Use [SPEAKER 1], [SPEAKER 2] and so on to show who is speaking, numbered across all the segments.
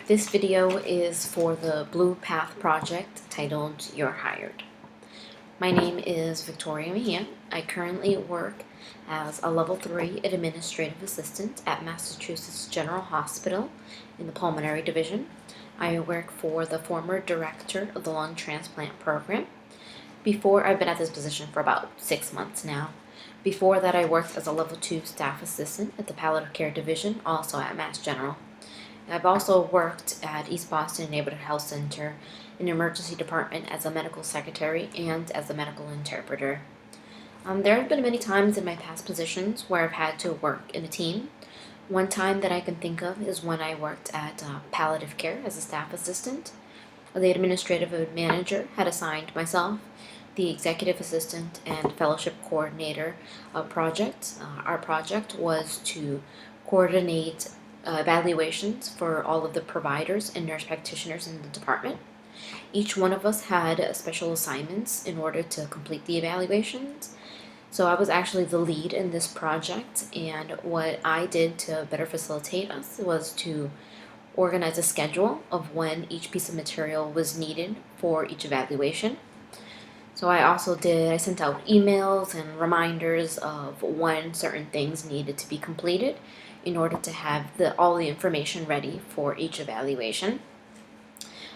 [SPEAKER 1] This video is for the Blue Path project titled You're Hired. My name is Victoria Mejia. I currently work as a Level 3 Administrative Assistant at Massachusetts General Hospital in the Pulmonary Division. I work for the former director of the Lung Transplant Program. I've been at this position for about 6 months now. Before that, I worked as a Level 2 Staff Assistant at the Palliative Care Division, also at Mass General. I've also worked at East Boston Neighborhood Health Center in the emergency department as a medical secretary and as a medical interpreter. There have been many times in my past positions where I've had to work in a team. One time that I can think of is when I worked at Palliative Care as a staff assistant. The administrative manager had assigned myself, the executive assistant, and fellowship coordinator project. Our project was to coordinate evaluations for all of the providers and nurse practitioners in the department. Each one of us had special assignments in order to complete the evaluations. So I was actually the lead in this project, and what I did to better facilitate us was to organize a schedule of when each piece of material was needed for each evaluation. So I sent out emails and reminders of when certain things needed to be completed in order to have all the information ready for each evaluation.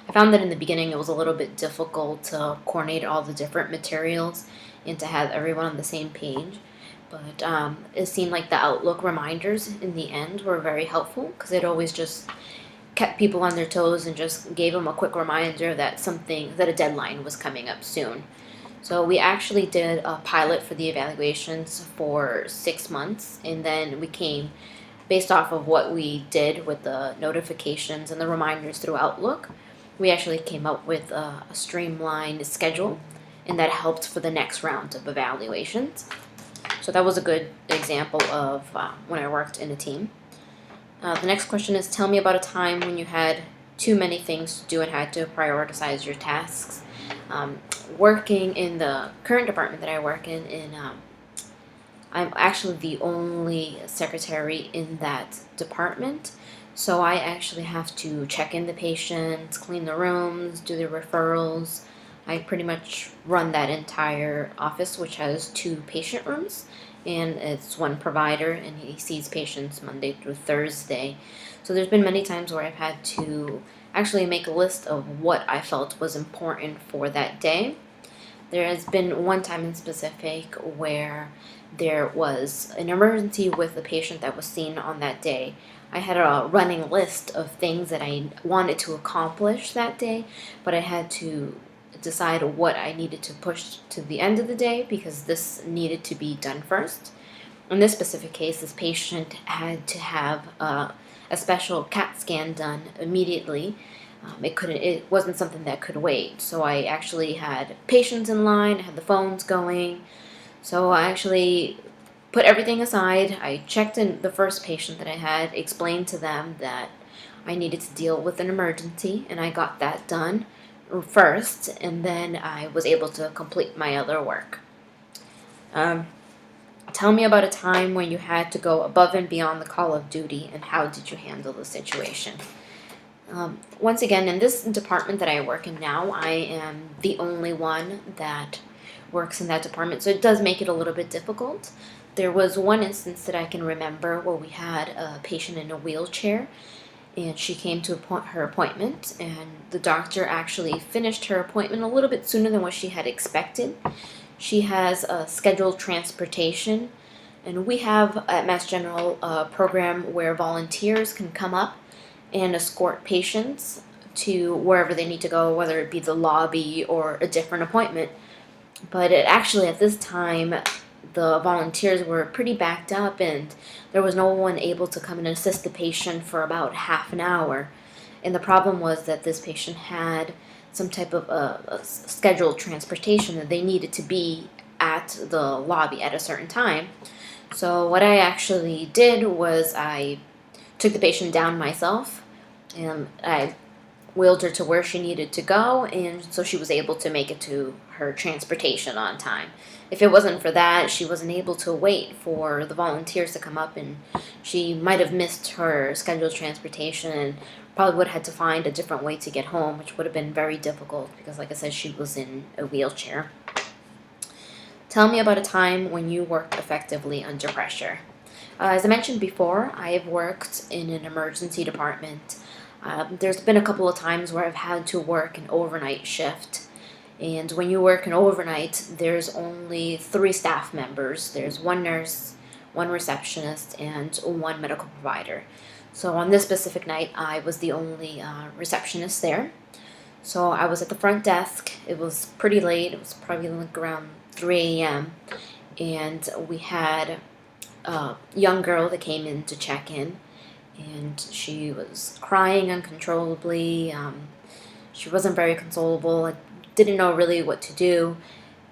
[SPEAKER 1] I found that in the beginning it was a little bit difficult to coordinate all the different materials and to have everyone on the same page, but it seemed like the Outlook reminders in the end were very helpful because it always just kept people on their toes and just gave them a quick reminder that a deadline was coming up soon. So we actually did a pilot for the evaluations for 6 months, and then based off of what we did with the notifications and the reminders through Outlook, we actually came up with a streamlined schedule, and that helped for the next round of evaluations. So that was a good example of when I worked in a team. The next question is, tell me about a time when you had too many things to do and had to prioritize your tasks. Working in the current department that I work in I'm actually the only secretary in that department, so I actually have to check in the patients, clean the rooms, do the referrals. I pretty much run that entire office, which has 2 patient rooms, and it's one provider, and he sees patients Monday through Thursday. So there's been many times where I've had to actually make a list of what I felt was important for that day. There has been one time in specific where there was an emergency with a patient that was seen on that day. I had a running list of things that I wanted to accomplish that day, but I had to decide what I needed to push to the end of the day because this needed to be done first. In this specific case, this patient had to have a special CAT scan done immediately. It wasn't something that could wait. So I actually had patients in line, I had the phones going. So I actually put everything aside. I checked in the first patient that I had, explained to them that I needed to deal with an emergency, and I got that done first, and then I was able to complete my other work. Tell me about a time when you had to go above and beyond the call of duty, and how did you handle the situation? Once again, in this department that I work in now, I am the only one that works in that department, so it does make it a little bit difficult. There was one instance that I can remember where we had a patient in a wheelchair, and she came to her appointment, and the doctor actually finished her appointment a little bit sooner than what she had expected. She has a scheduled transportation, and we have at Mass General a program where volunteers can come up and escort patients to wherever they need to go, whether it be the lobby or a different appointment. But at this time, the volunteers were pretty backed up, and there was no one able to come and assist the patient for about half an hour. And the problem was that this patient had some type of a scheduled transportation that they needed to be at the lobby at a certain time. So what I actually did was I took the patient down myself, and I wheeled her to where she needed to go, and so she was able to make it to her transportation on time. If it wasn't for that, she wasn't able to wait for the volunteers to come up, and she might have missed her scheduled transportation and probably would have had to find a different way to get home, which would have been very difficult because, like I said, she was in a wheelchair. Tell me about a time when you worked effectively under pressure. As I mentioned before, I have worked in an emergency department. There's been a couple of times where I've had to work an overnight shift. And when you work an overnight, there's only 3 staff members. There's 1 nurse, 1 receptionist, and 1 medical provider. So on this specific night, I was the only receptionist there. So I was at the front desk. It was pretty late. It was probably like around 3 a.m. And we had a young girl that came in to check in. And she was crying uncontrollably. She wasn't very consolable. I didn't know really what to do.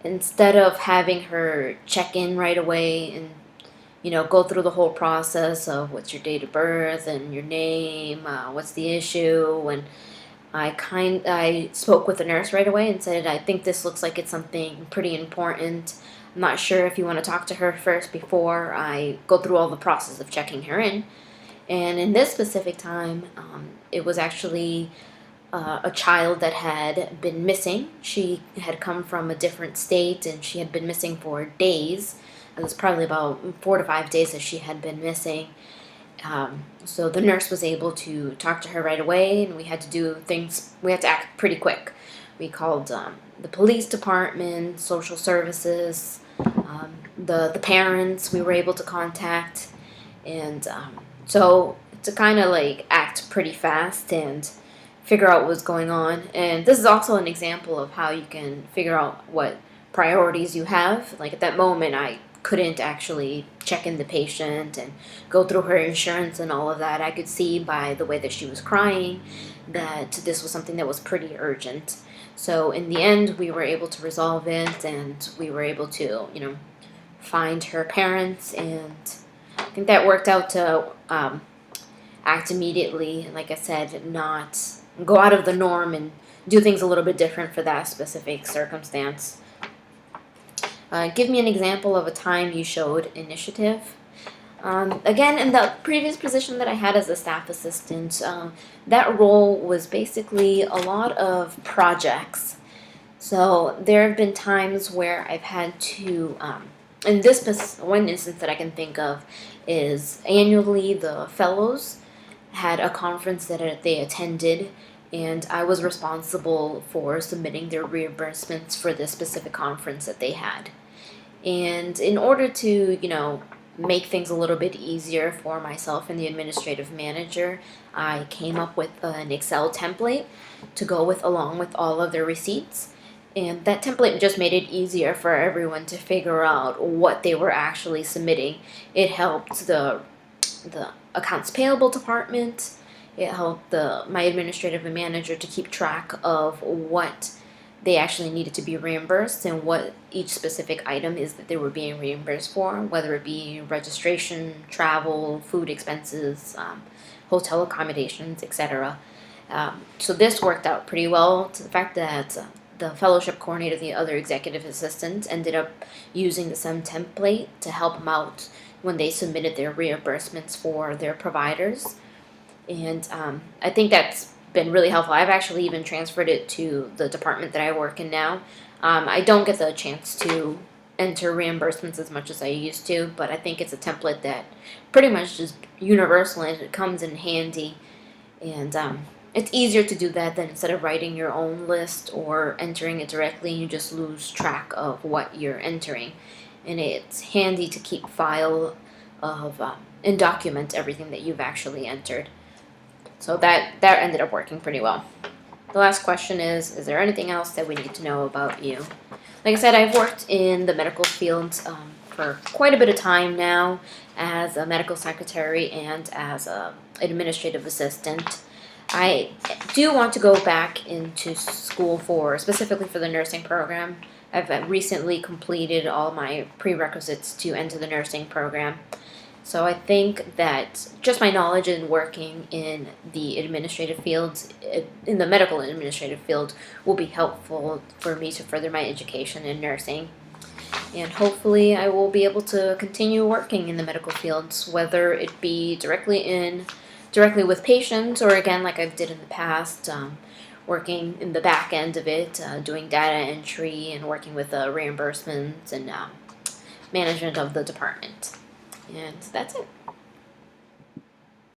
[SPEAKER 1] Instead of having her check in right away and go through the whole process of what's your date of birth and your name, what's the issue, and I spoke with the nurse right away and said, I think this looks like it's something pretty important. I'm not sure if you want to talk to her first before I go through all the process of checking her in. And in this specific time, it was actually a child that had been missing. She had come from a different state and she had been missing for days. It was probably about 4 to 5 days that she had been missing. So the nurse was able to talk to her right away, and we had to act pretty quick. We called the police department, social services, the parents we were able to contact, and so to kind of like act pretty fast and figure out what was going on. And this is also an example of how you can figure out what priorities you have. Like at that moment, I couldn't actually check in the patient and go through her insurance and all of that. I could see by the way that she was crying that this was something that was pretty urgent. So in the end, we were able to resolve it, and we were able to, find her parents, and I think that worked out to act immediately, and like I said, not go out of the norm and do things a little bit different for that specific circumstance. Give me an example of a time you showed initiative. Again, in the previous position that I had as a staff assistant, that role was basically a lot of projects. So there have been times where I've had to, in this one instance that I can think of is annually the fellows had a conference that they attended, and I was responsible for submitting their reimbursements for this specific conference that they had. And in order to, make things a little bit easier for myself and the administrative manager, I came up with an Excel template to go along with all of their receipts. And that template just made it easier for everyone to figure out what they were actually submitting. It helped the accounts payable department. It helped my administrative manager to keep track of what they actually needed to be reimbursed and what each specific item is that they were being reimbursed for, whether it be registration, travel, food expenses, hotel accommodations, etc. So this worked out pretty well, to the fact that the fellowship coordinator, the other executive assistant, ended up using the same template to help them out when they submitted their reimbursements for their providers. And I think that's been really helpful. I've actually even transferred it to the department that I work in now. I don't get the chance to enter reimbursements as much as I used to, but I think it's a template that pretty much is universal and it comes in handy. And it's easier to do that than instead of writing your own list or entering it directly, you just lose track of what you're entering. And it's handy to keep file of and document everything that you've actually entered. So that ended up working pretty well. The last question is there anything else that we need to know about you? Like I said, I've worked in the medical field for quite a bit of time now as a medical secretary and as an administrative assistant. I do want to go back into school specifically for the nursing program. I've recently completed all my prerequisites to enter the nursing program. So I think that just my knowledge in working in the administrative fields, in the medical administrative field, will be helpful for me to further my education in nursing. And hopefully I will be able to continue working in the medical fields, whether it be directly with patients, or again like I did in the past, working in the back end of it, doing data entry and working with reimbursements and management of the department. And that's it.